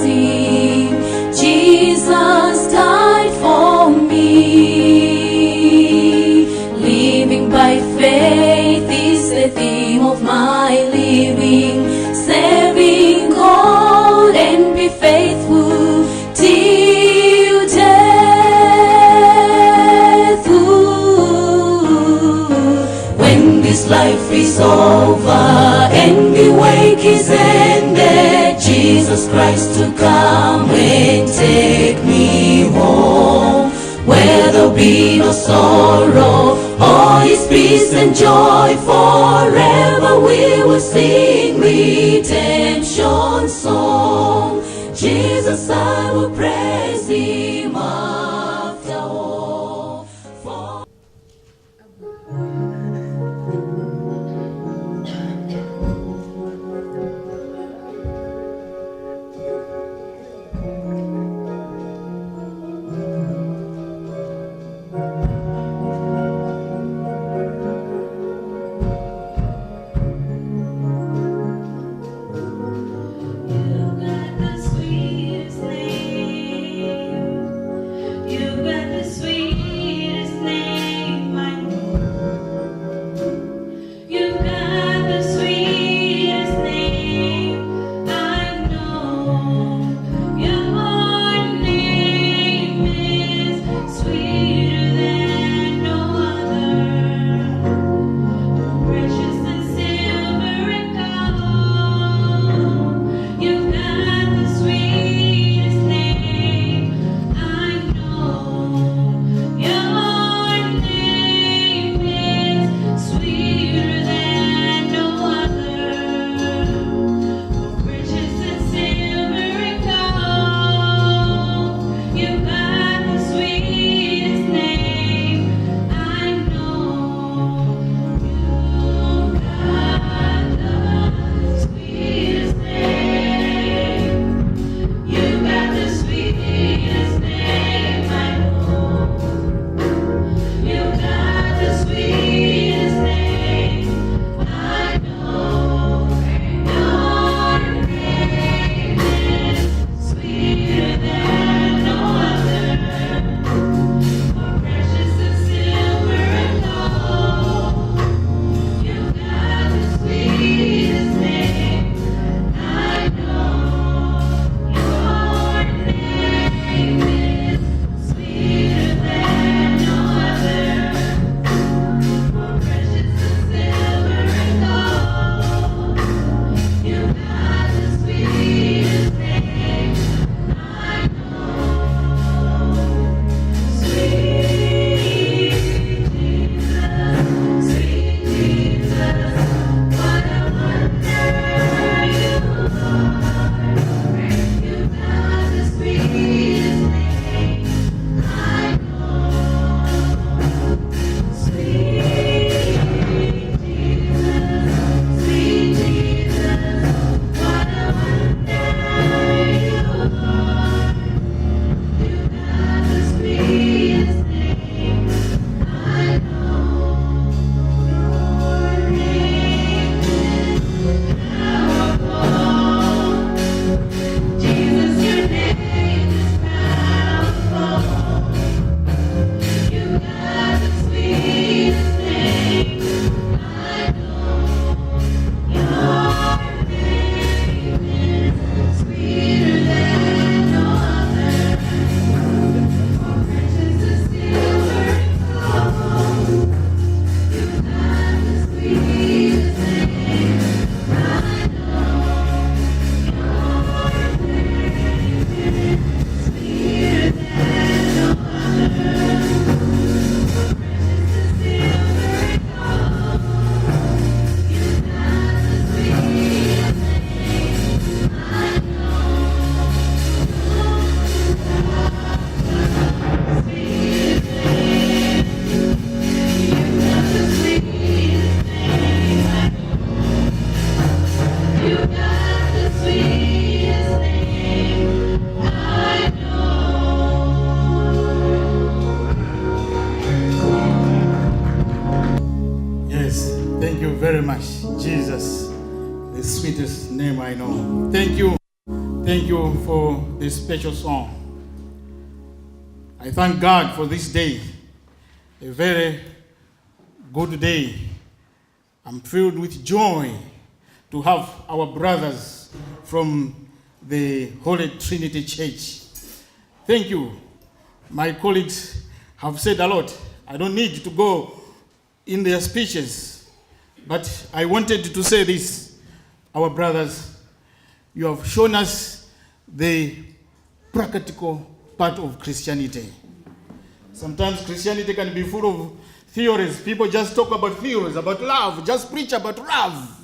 sing, Jesus died for me. Living by faith is the theme of my living, serving God and be faithful till death. When this life is over and the wake is ended, Jesus Christ to come and take me home, where there'll be no sorrow, all His peace and joy. Forever we will sing redemption song. Jesus, I will praise Him after all. very much. Jesus, the sweetest name I know. Thank you, Thank you for this special song. I thank God for this day, a very good day. I'm filled with joy to have our brothers from the Holy Trinity Church. Thank you. My colleagues have said a lot. I don't need to go in their speeches, but I wanted to say this. Our brothers, you have shown us the practical part of Christianity. Sometimes Christianity can be full of theories. People just talk about theories, about love, just preach about love.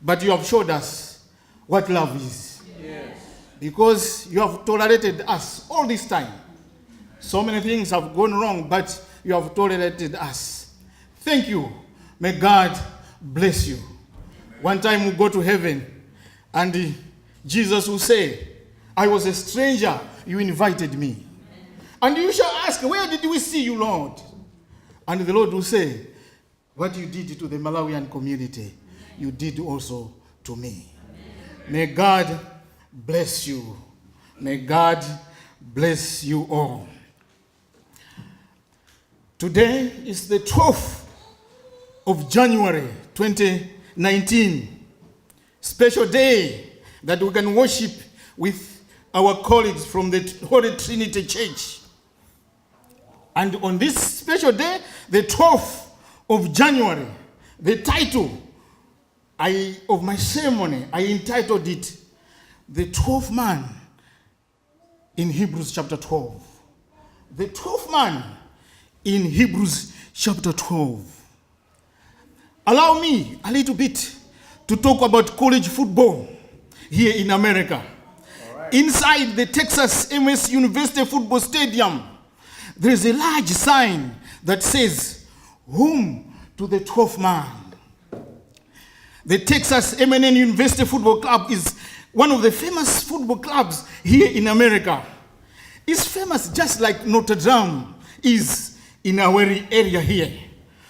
But you have showed us what love is. Yes. Because you have tolerated us all this time. So many things have gone wrong, but you have tolerated us. Thank you. May God bless you. One time we go to heaven, and Jesus will say, I was a stranger, you invited me. And you shall ask, where did we see you, Lord? And the Lord will say, what you did to the Malawian community, you did also to me. May God bless you. May God bless you all. Today is the 12th of January 2019. Special day that we can worship with our colleagues from the Holy Trinity Church. And on this special day, the 12th of January, the title of my ceremony, I entitled it, The 12th Man in Hebrews chapter 12. The 12th man in Hebrews chapter 12. Allow me a little bit to talk about college football here in America. Inside the Texas A&M University Football Stadium, there is a large sign that says, home to the 12th man. The Texas A&M University Football Club is one of the famous football clubs here in America. It's famous just like Notre Dame is in our area here.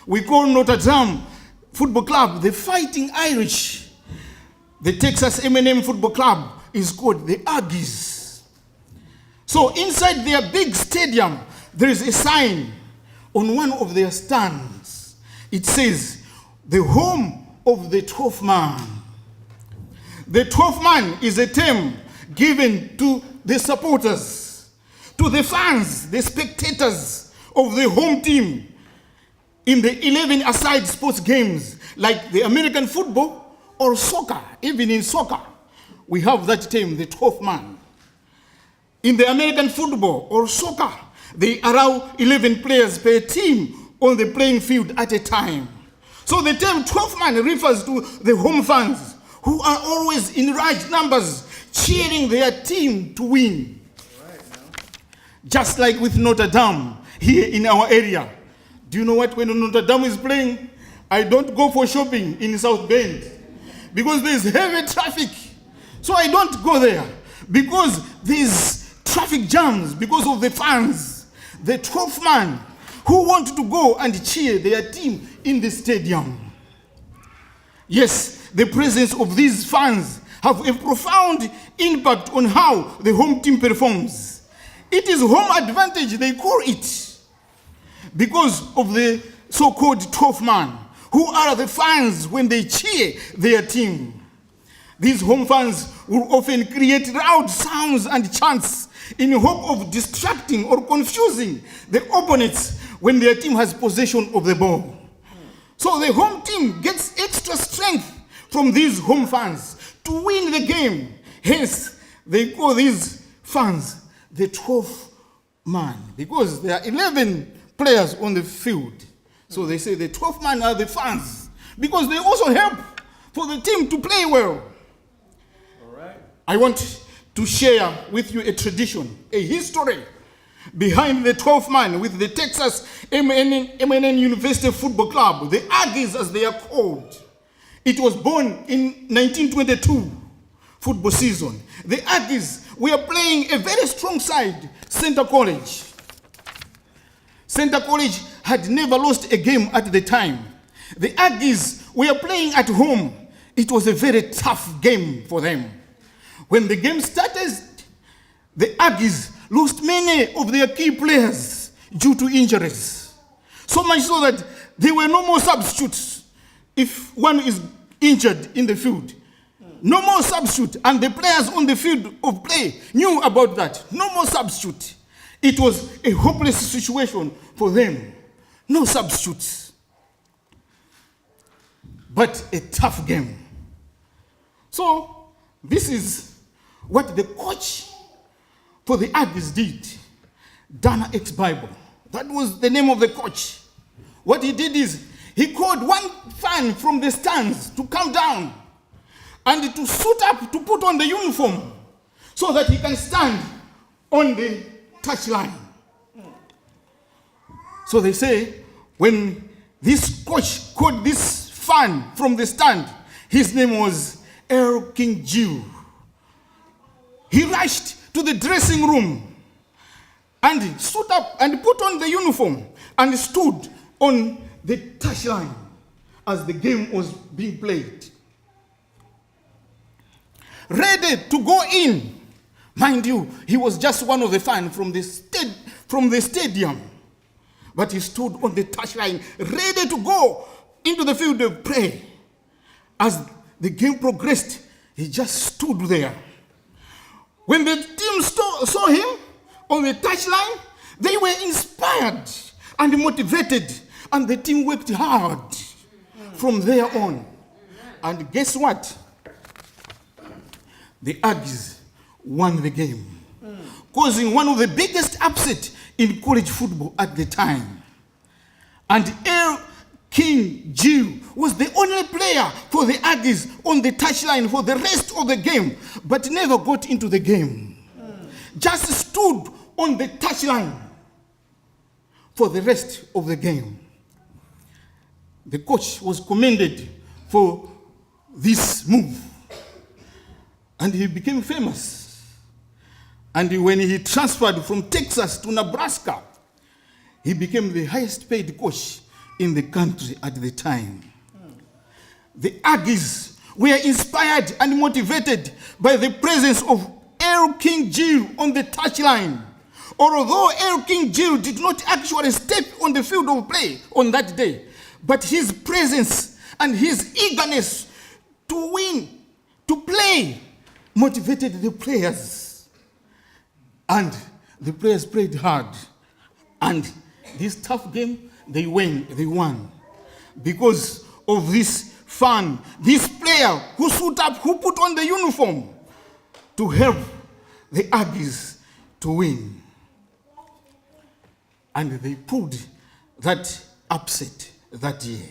We call Notre Dame Football Club the Fighting Irish. The Texas A&M Football Club is called the Aggies. So inside their big stadium, there is a sign on one of their stands. It says, the home of the 12th man. The 12th man is a term given to the supporters, to the fans, the spectators of the home team in the 11-a-side sports games like the American football or soccer. Even in soccer, we have that term, the 12th man. In the American football or soccer, they allow 11 players per team on the playing field at a time. So the term 12th man refers to the home fans who are always in large numbers cheering their team to win. Just like with Notre Dame here in our area. Do you know what? When Notre Dame is playing, I don't go for shopping in South Bend because there's heavy traffic. So I don't go there because there's traffic jams because of the fans. The 12th man who want to go and cheer their team in the stadium. Yes, the presence of these fans have a profound impact on how the home team performs. It is home advantage, they call it, because of the so-called 12th man, who are the fans when they cheer their team. These home fans will often create loud sounds and chants in hope of distracting or confusing the opponents when their team has possession of the ball. So the home team gets extra strength from these home fans to win the game. Hence, they call these fans the 12th man, because there are 11 players on the field. So they say the 12th man are the fans, because they also help for the team to play well. I want to share with you a tradition, a history behind the 12th man with the Texas A&M University Football Club, the Aggies as they are called. It was born in 1922 football season. The Aggies were playing a very strong side, Center College. Center College had never lost a game at the time. The Aggies were playing at home. It was a very tough game for them. When the game started, the Aggies lost many of their key players due to injuries. So much so that there were no more substitutes if one is injured in the field. No more substitute, and the players on the field of play knew about that. No more substitute. It was a hopeless situation for them. No substitutes. But a tough game. So, this is what the coach for the Aggies did. Dana X Bible. That was the name of the coach. What he did is, he called one fan from the stands to come down and to suit up, to put on the uniform so that he can stand on the touchline. So they say, when this coach called this fan from the stand, his name was Earl King Jew. He rushed to the dressing room and stood up and put on the uniform and stood on the touchline as the game was being played, ready to go in. Mind you, he was just one of the fans from the stadium, but he stood on the touchline, ready to go into the field of play. As the game progressed, he just stood there. When the team saw him on the touchline, they were inspired and motivated, and the team worked hard from there on. And guess what? The Aggies won the game, causing one of the biggest upset in college football at the time. And Earl King Jew was the only player for the Aggies on the touchline for the rest of the game, but never got into the game. Just stood on the touchline for the rest of the game. The coach was commended for this move, and he became famous. And when he transferred from Texas to Nebraska, he became the highest paid coach in the country at the time. The Aggies were inspired and motivated by the presence of Earl King Jew on the touchline. Although Earl King Jew did not actually step on the field of play on that day, but his presence and his eagerness to win, to play, motivated the players. And the players played hard. And this tough game, they won. Because of this fan, this player who stood up, who put on the uniform to help the Aggies to win. And they pulled that upset that year.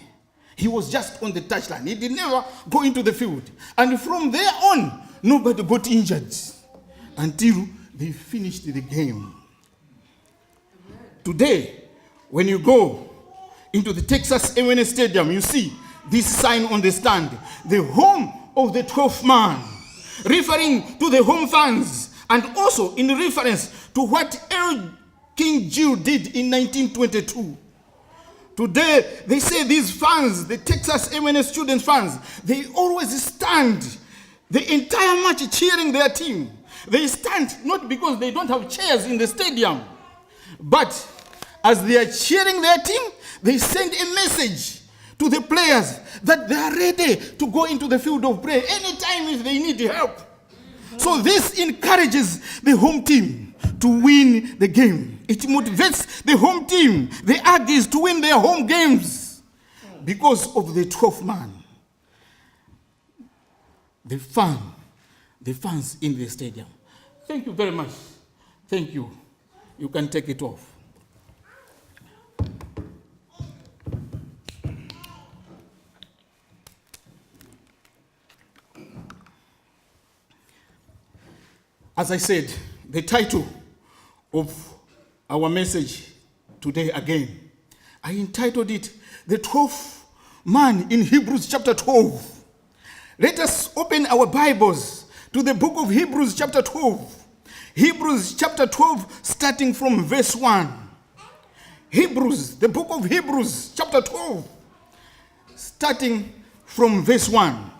He was just on the touchline. He did never go into the field. And from there on, nobody got injured until they finished the game. Today, when you go into the Texas A&M Stadium, you see this sign on the stand, the home of the 12th man, referring to the home fans, and also in reference to what Earl King Jew did in 1922. Today, they say these fans, the Texas A&M student fans, they always stand the entire match cheering their team. They stand not because they don't have chairs in the stadium, but as they are cheering their team, they send a message to the players that they are ready to go into the field of play anytime if they need help. So this encourages the home team to win the game. It motivates the home team, the Aggies, to win their home games because of the 12th man. The fans in the stadium. Thank you very much. Thank you. You can take it off. As I said, the title of our message today again, I entitled it, The 12th Man in Hebrews chapter 12. Let us open our Bibles to the book of Hebrews chapter 12. Hebrews chapter 12, starting from verse 1. Hebrews, the book of Hebrews chapter 12, starting from verse 1.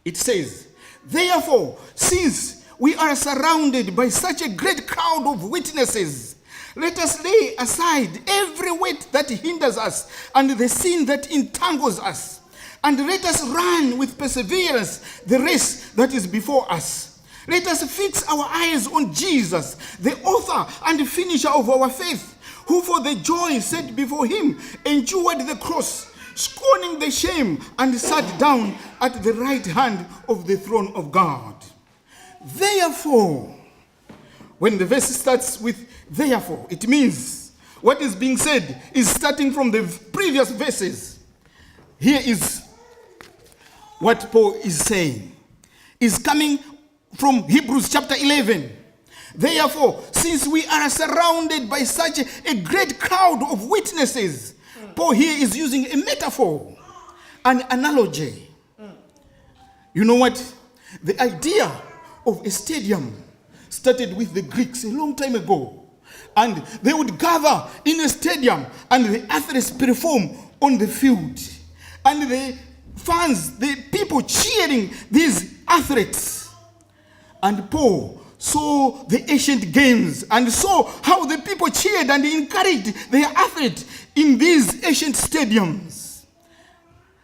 It says, Therefore, since we are surrounded by such a great crowd of witnesses, let us lay aside every weight that hinders us and the sin that entangles us, and let us run with perseverance the race that is before us. Let us fix our eyes on Jesus, the author and finisher of our faith, who for the joy set before him endured the cross, scorning the shame, and sat down at the right hand of the throne of God. Therefore, when the verse starts with therefore, it means what is being said is starting from the previous verses. Here is what Paul is saying. Is coming from Hebrews chapter 11. Therefore, since we are surrounded by such a great crowd of witnesses, Paul here is using a metaphor, an analogy. You know what? The idea of a stadium started with the Greeks a long time ago. And they would gather in a stadium and the athletes perform on the field. And the fans, the people cheering these athletes. And Paul saw the ancient games and saw how the people cheered and encouraged their athletes in these ancient stadiums.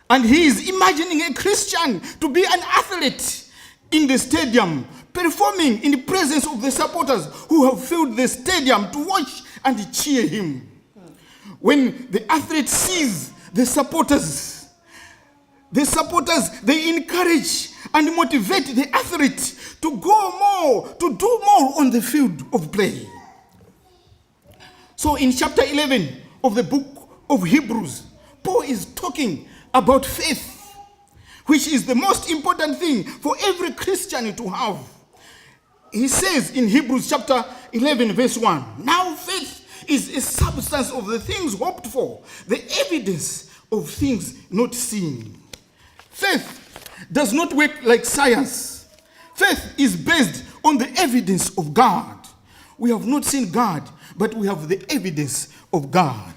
And he is imagining a Christian to be an athlete in the stadium, performing in the presence of the supporters who have filled the stadium to watch and cheer him. When the athlete sees the supporters, they encourage and motivate the athlete to go more, to do more on the field of play. So in chapter 11 of the book of Hebrews, Paul is talking about faith, which is the most important thing for every Christian to have. He says in Hebrews chapter 11 verse 1, now faith is a substance of the things hoped for, the evidence of things not seen. Faith does not work like science. Faith is based on the evidence of God. We have not seen God, but we have the evidence of God.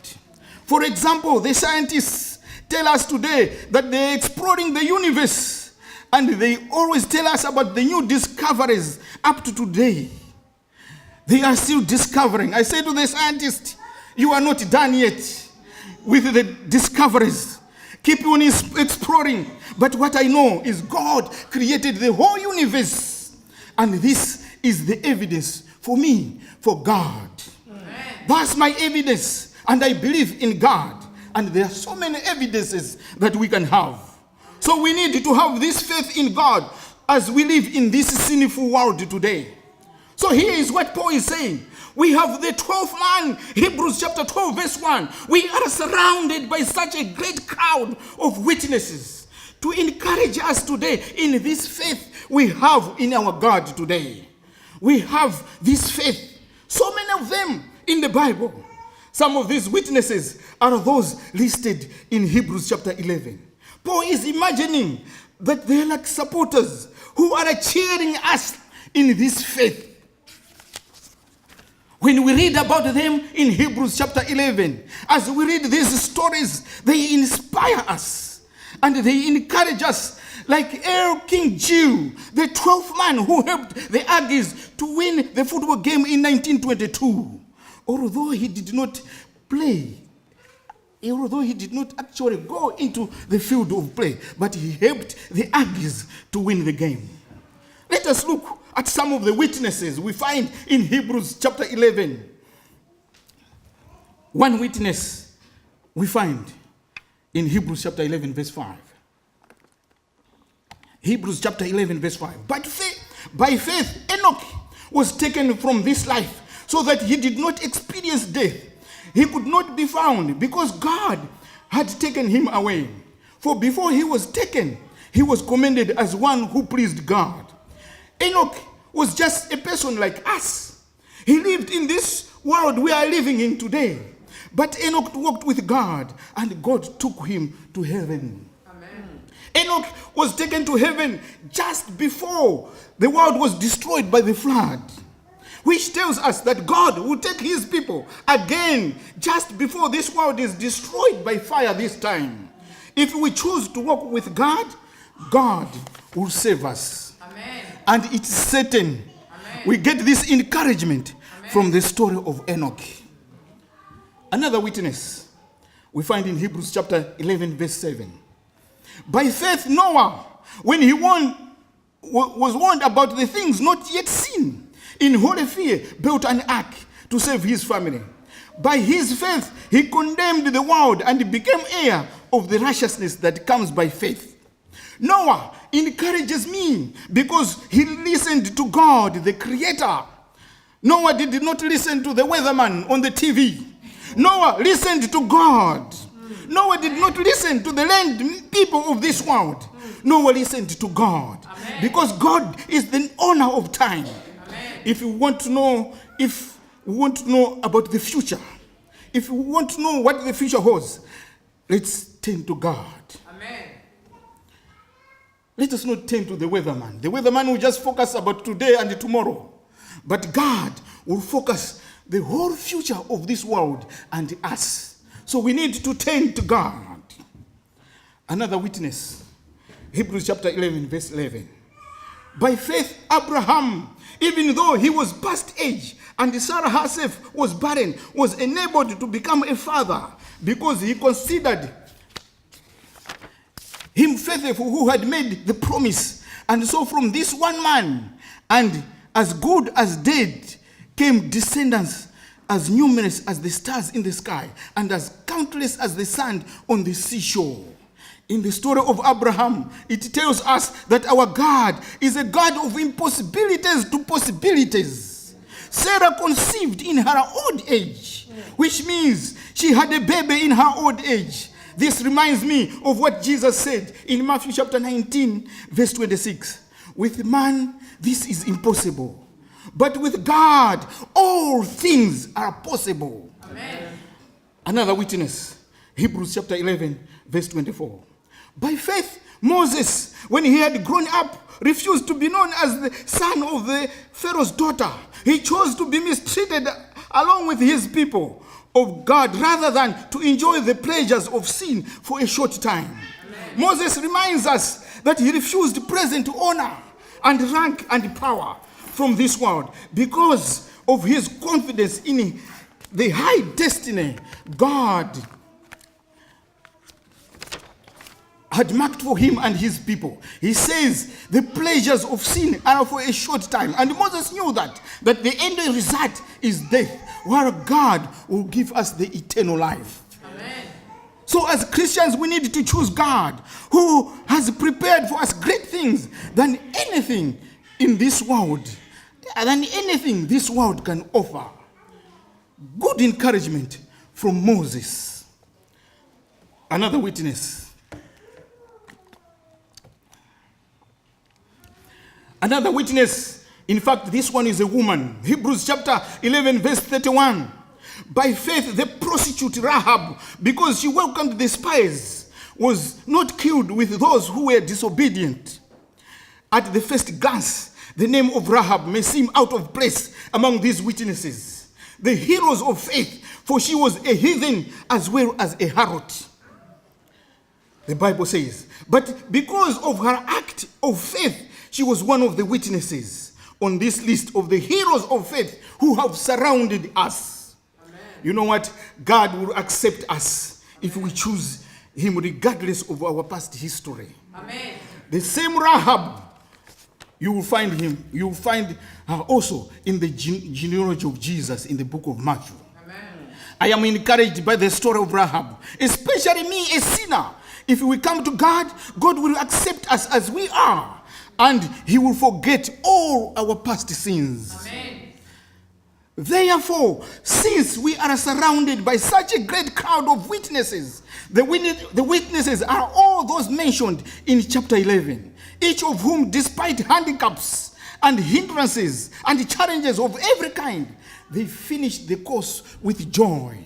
For example, the scientists tell us today that they're exploring the universe, and they always tell us about the new discoveries up to today. They are still discovering. I say to the scientists, you are not done yet with the discoveries. Keep on exploring. But what I know is God created the whole universe. And this is the evidence for me, for God. Amen. That's my evidence. And I believe in God. And there are so many evidences that we can have. So we need to have this faith in God as we live in this sinful world today. So here is what Paul is saying. We have the 12th man, Hebrews chapter 12 verse 1. We are surrounded by such a great crowd of witnesses to encourage us today in this faith we have in our God today. We have this faith. So many of them in the Bible. Some of these witnesses are those listed in Hebrews chapter 11. Paul is imagining that they are like supporters who are cheering us in this faith. When we read about them in Hebrews chapter 11, as we read these stories, they inspire us and they encourage us. Like King Jew, the 12th man who helped the Aggies to win the football game in 1922. Although he did not play, although he did not actually go into the field of play, but he helped the Aggies to win the game. Let us look at some of the witnesses we find in Hebrews chapter 11. One witness we find in Hebrews chapter 11 verse 5. Hebrews chapter 11 verse 5. By faith, Enoch was taken from this life so that he did not experience death. He could not be found because God had taken him away. For before he was taken, he was commended as one who pleased God. Enoch was just a person like us. He lived in this world we are living in today. But Enoch walked with God, and God took him to heaven. Amen. Enoch was taken to heaven just before the world was destroyed by the flood, which tells us that God will take his people again just before this world is destroyed by fire this time. If we choose to walk with God, God will save us. Amen. And it's certain. We get this encouragement from the story of Enoch. Another witness we find in Hebrews chapter 11 verse 7. By faith Noah, when he was warned about the things not yet seen, in holy fear built an ark to save his family. By his faith he condemned the world and became heir of the righteousness that comes by faith. Noah encourages me because he listened to God, the Creator. Noah did not listen to the weatherman on the TV. Noah listened to God. Noah did not listen to the land people of this world. Noah listened to God. Amen. Because God is the owner of time. Amen. If we want to know about the future, if we want to know what the future holds, let's turn to God. Amen. Let us not turn to the weatherman. The weatherman will just focus about today and tomorrow. But God will focus the whole future of this world and us. So we need to turn to God. Another witness, Hebrews chapter 11, verse 11. By faith, Abraham, even though he was past age and Sarah herself was barren, was enabled to become a father because he considered him faithful who had made the promise. And so from this one man, and as good as dead, came descendants as numerous as the stars in the sky and as countless as the sand on the seashore. In the story of Abraham, it tells us that our God is a God of impossibilities to possibilities. Sarah conceived in her old age, which means she had a baby in her old age. This reminds me of what Jesus said in Matthew chapter 19, verse 26. With man, this is impossible. But with God, all things are possible. Amen. Another witness, Hebrews chapter 11, verse 24. By faith, Moses, when he had grown up, refused to be known as the son of the Pharaoh's daughter. He chose to be mistreated along with his people of God rather than to enjoy the pleasures of sin for a short time. Amen. Moses reminds us that he refused present honor and rank and power from this world because of his confidence in the high destiny God had marked for him and his people. He says the pleasures of sin are for a short time. And Moses knew that the end result is death, where God will give us the eternal life. Amen. So as Christians, we need to choose God, who has prepared for us great things than anything in this world, than anything this world can offer. Good encouragement from Moses. Another witness. Another witness, in fact, this one is a woman. Hebrews chapter 11, verse 31. By faith, the prostitute Rahab, because she welcomed the spies, was not killed with those who were disobedient. At the first glance, the name of Rahab may seem out of place among these witnesses, the heroes of faith, for she was a heathen as well as a harlot. The Bible says, but because of her act of faith, she was one of the witnesses on this list of the heroes of faith who have surrounded us. Amen. You know what? God will accept us if we choose him regardless of our past history. Amen. The same Rahab, you will find her also in the genealogy of Jesus in the book of Matthew. Amen. I am encouraged by the story of Rahab, especially me, a sinner. If we come to God, God will accept us as we are. And he will forget all our past sins. Amen. Therefore, since we are surrounded by such a great crowd of witnesses, the witnesses are all those mentioned in chapter 11, each of whom, despite handicaps and hindrances and challenges of every kind, they finished the course with joy.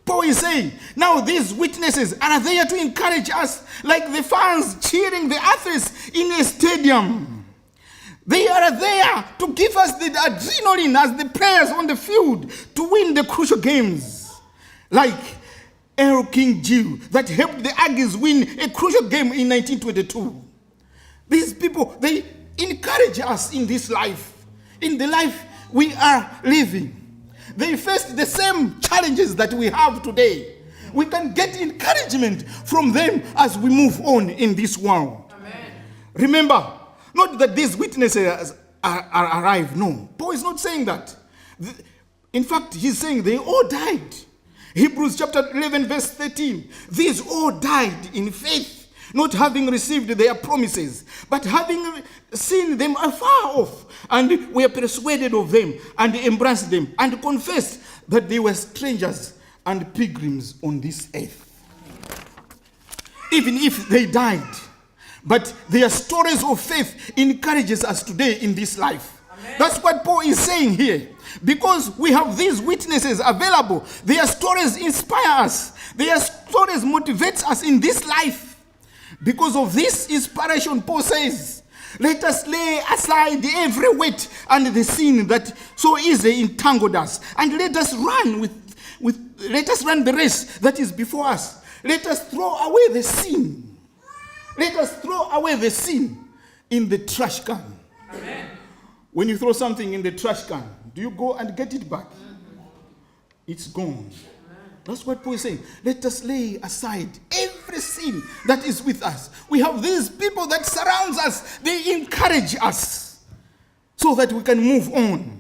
Paul is saying, now these witnesses are there to encourage us like the fans cheering the athletes in a stadium. They are there to give us the adrenaline as the players on the field to win the crucial games. Like El King Jill that helped the Aggies win a crucial game in 1922. These people, they encourage us in this life, in the life we are living. They faced the same challenges that we have today. We can get encouragement from them as we move on in this world. Amen. Remember, not that these witnesses are arrived. No, Paul is not saying that. In fact, he's saying they all died. Hebrews chapter 11 verse 13. These all died in faith, not having received their promises, but having seen them afar off, and were persuaded of them, and embraced them, and confessed that they were strangers and pilgrims on this earth. Even if they died, but their stories of faith encourages us today in this life. Amen. That's what Paul is saying here. Because we have these witnesses available, their stories inspire us. Their stories motivate us in this life. Because of this inspiration, Paul says, let us lay aside every weight and the sin that so easily entangled us, and let us run the race that is before us. Let us throw away the sin. Let us throw away the sin in the trash can. Amen. When you throw something in the trash can, do you go and get it back? It's gone. That's what Paul is saying. Let us lay aside every sin that is with us. We have these people that surround us. They encourage us so that we can move on.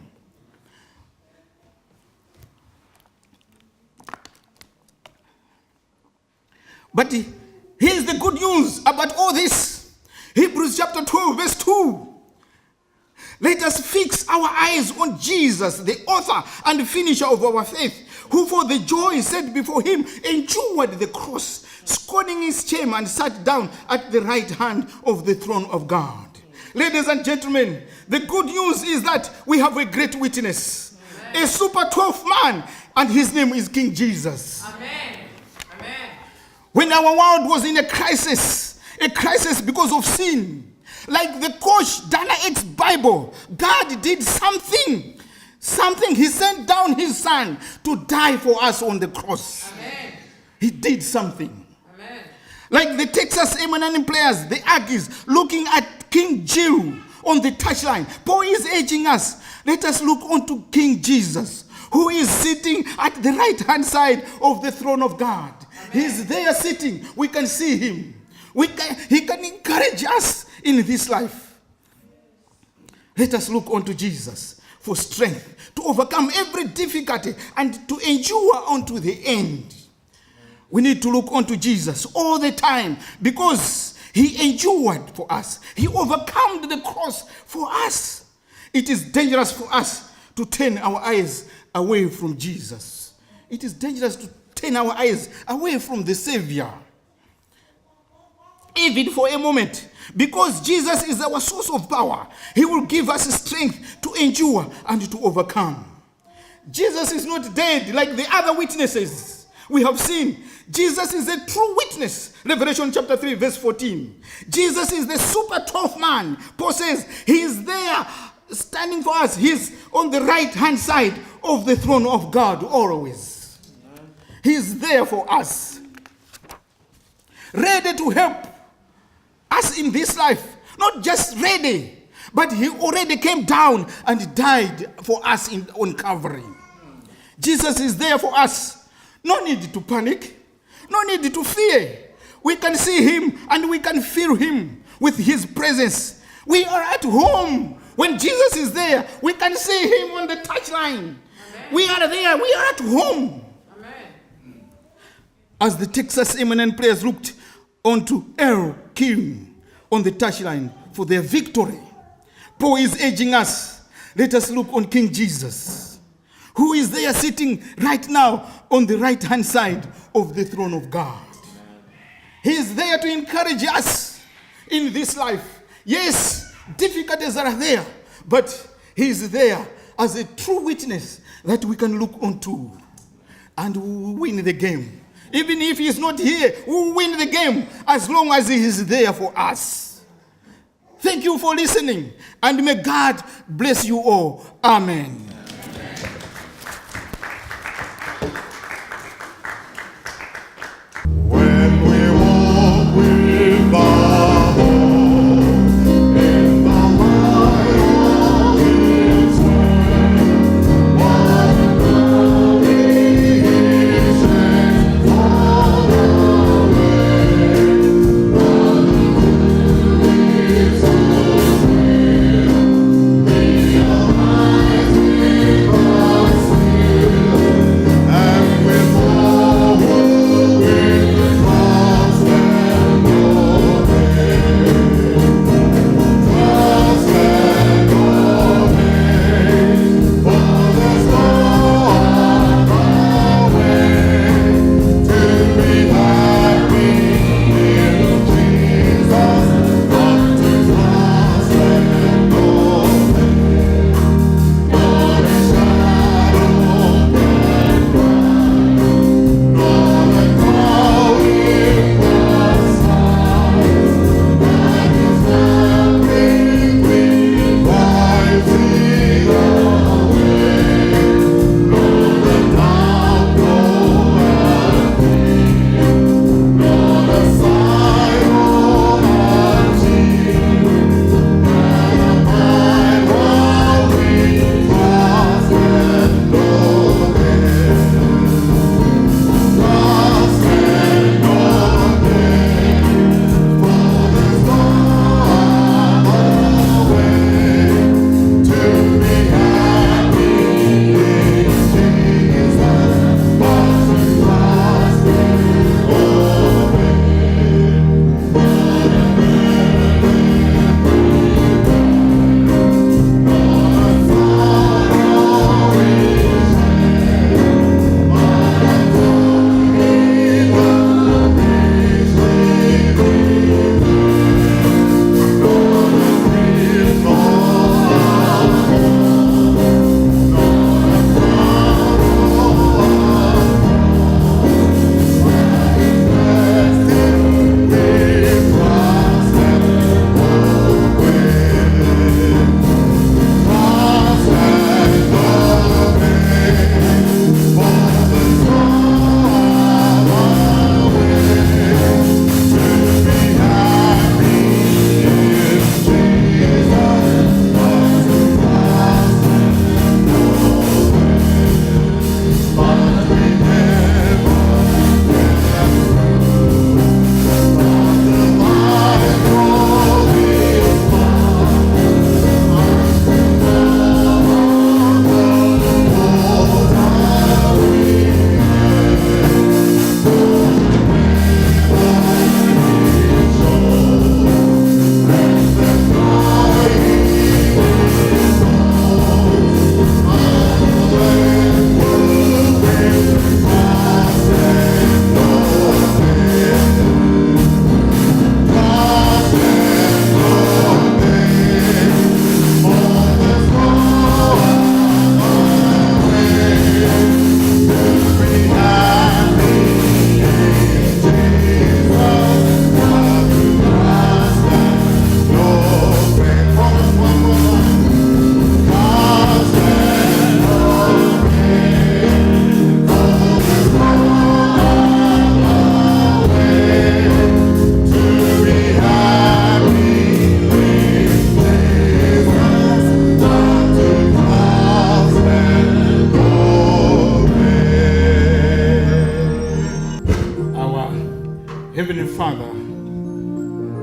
But here's the good news about all this. Hebrews chapter 12 verse 2. Let us fix our eyes on Jesus, the author and finisher of our faith, who for the joy set before him endured the cross, scorning his shame, and sat down at the right hand of the throne of God. Ladies and gentlemen, the good news is that we have a great witness. Amen. A super 12th man, and his name is King Jesus. Amen. Amen. When our world was in a crisis because of sin, like the Coach Dana X Bible, God did something. He sent down his son to die for us on the cross. Amen. He did something. Amen. Like the Texas M&M players, the Aggies, looking at King Jill on the touchline. Paul is urging us, let us look unto King Jesus, who is sitting at the right-hand side of the throne of God. Amen. He's there sitting. We can see him. He can encourage us in this life. Let us look unto Jesus for strength to overcome every difficulty and to endure unto the end. We need to look unto Jesus all the time because he endured for us. He overcame the cross for us. It is dangerous for us to turn our eyes away from Jesus. It is dangerous to turn our eyes away from the Savior, even for a moment. Because Jesus is our source of power, he will give us strength to endure and to overcome. Jesus is not dead like the other witnesses we have seen. Jesus is a true witness. Revelation chapter 3 verse 14. Jesus is the super 12th man. Paul says he is there standing for us. He's on the right hand side of the throne of God always. He is there for us, ready to help us in this life. Not just ready, but he already came down and died for us on Calvary. Jesus is there for us. No need to panic. No need to fear. We can see him and we can feel him with his presence. We are at home. When Jesus is there, we can see him on the touchline. We are there. We are at home. Amen. As the Texas M&M players looked onto El King on the touchline for their victory, Paul is urging us, let us look on King Jesus, who is there sitting right now on the right hand side of the throne of God. He is there to encourage us in this life. Yes, difficulties are there, but he is there as a true witness that we can look onto, and we will win the game. Even if he is not here, we will win the game as long as he is there for us. Thank you for listening, and may God bless you all. Amen. When we walk with the Lord in the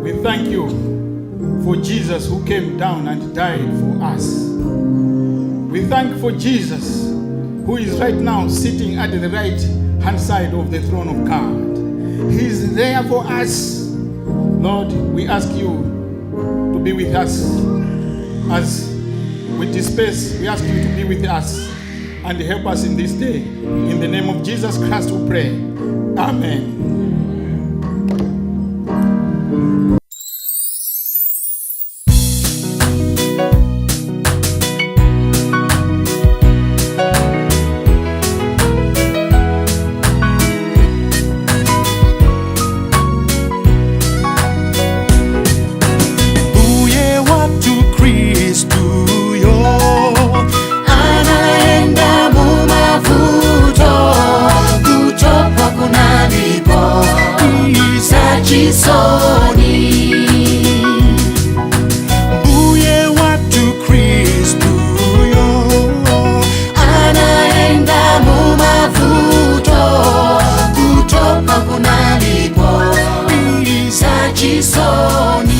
We thank you for Jesus who came down and died for us. We thank for Jesus who is right now sitting at the right hand side of the throne of God. He is there for us. Lord, we ask you to be with us as we disperse. We ask you to be with us and help us in this day. In the name of Jesus Christ we pray. Amen. Chisoni Mbuye watu Kristu yo anaenda mumavuto kutoka kunalipo isa chisoni.